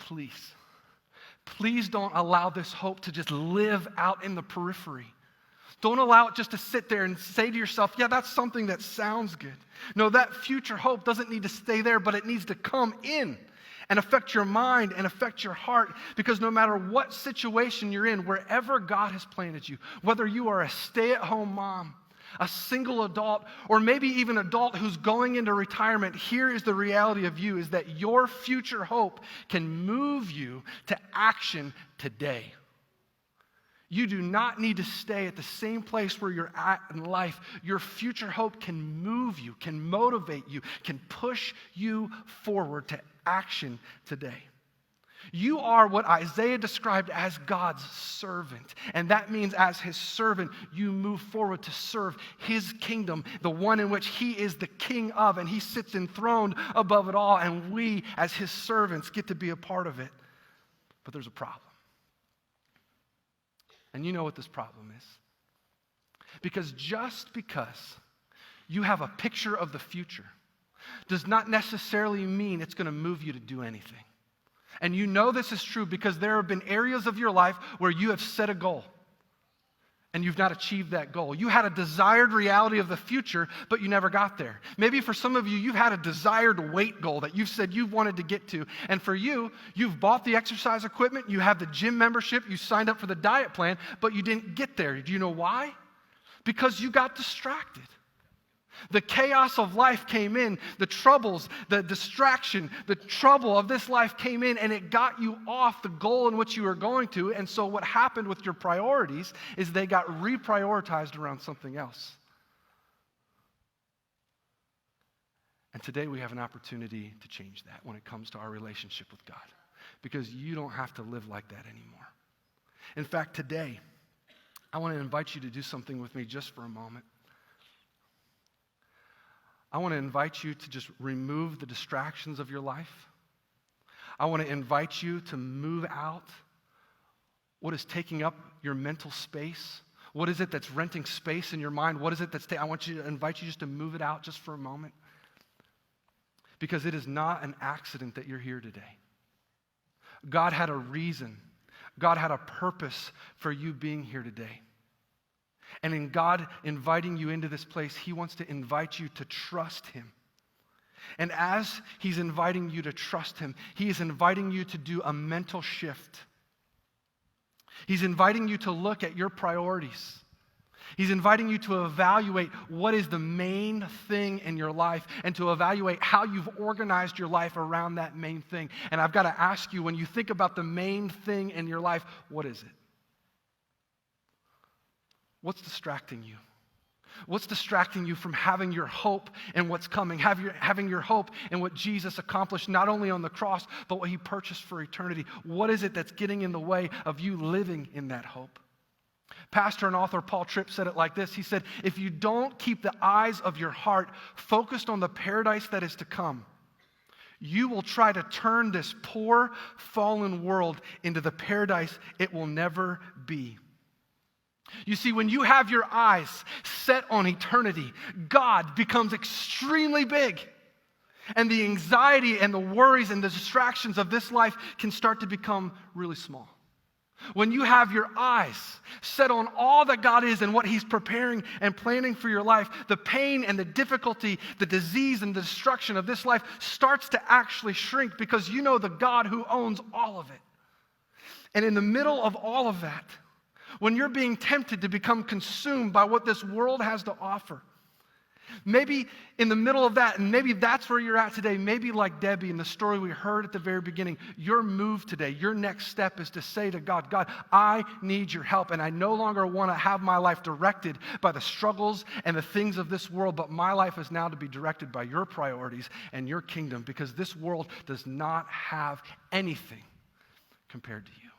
please don't allow this hope to just live out in the periphery. Don't allow it just to sit there and say to yourself, yeah, that's something that sounds good. No, that future hope doesn't need to stay there, but it needs to come in and affect your mind and affect your heart, because no matter what situation you're in, wherever God has planted you, whether you are a stay-at-home mom, a single adult, or maybe even an adult who's going into retirement, here is the reality of you, is that your future hope can move you to action today. You do not need to stay at the same place where you're at in life. Your future hope can move you, can motivate you, can push you forward to action today. You are what Isaiah described as God's servant. And that means as his servant, you move forward to serve his kingdom, the one in which he is the king of, and he sits enthroned above it all. And we, as his servants, get to be a part of it. But there's a problem. And you know what this problem is. Because just because you have a picture of the future does not necessarily mean it's going to move you to do anything. And you know this is true because there have been areas of your life where you have set a goal and you've not achieved that goal. You had a desired reality of the future, but you never got there. Maybe for some of you, you've had a desired weight goal that you've said you've wanted to get to. And for you, you've bought the exercise equipment, you have the gym membership, you signed up for the diet plan, but you didn't get there. Do you know why? Because you got distracted. The chaos of life came in, the troubles, the distraction, the trouble of this life came in, and it got you off the goal in which you were going to. And so what happened with your priorities is they got reprioritized around something else. And today we have an opportunity to change that when it comes to our relationship with God, because you don't have to live like that anymore. In fact, today, I want to invite you to do something with me just for a moment. I want to invite you to just remove the distractions of your life. I want to invite you to move out what is taking up your mental space. What is it that's renting space in your mind? What is it that's I want to invite you just to move it out just for a moment. Because it is not an accident that you're here today. God had a reason. God had a purpose for you being here today. And in God inviting you into this place, he wants to invite you to trust him. And as he's inviting you to trust him, he is inviting you to do a mental shift. He's inviting you to look at your priorities. He's inviting you to evaluate what is the main thing in your life and to evaluate how you've organized your life around that main thing. And I've got to ask you, when you think about the main thing in your life, what is it? What's distracting you? What's distracting you from having your hope in what's coming, having your hope in what Jesus accomplished not only on the cross, but what he purchased for eternity? What is it that's getting in the way of you living in that hope? Pastor and author Paul Tripp said it like this. He said, if you don't keep the eyes of your heart focused on the paradise that is to come, you will try to turn this poor, fallen world into the paradise it will never be. You see, when you have your eyes set on eternity, God becomes extremely big. And the anxiety and the worries and the distractions of this life can start to become really small. When you have your eyes set on all that God is and what he's preparing and planning for your life, the pain and the difficulty, the disease and the destruction of this life starts to actually shrink, because you know the God who owns all of it. And in the middle of all of that, when you're being tempted to become consumed by what this world has to offer, maybe in the middle of that, and maybe that's where you're at today, maybe like Debbie in the story we heard at the very beginning, your move today, your next step is to say to God, God, I need your help, and I no longer want to have my life directed by the struggles and the things of this world, but my life is now to be directed by your priorities and your kingdom, because this world does not have anything compared to you.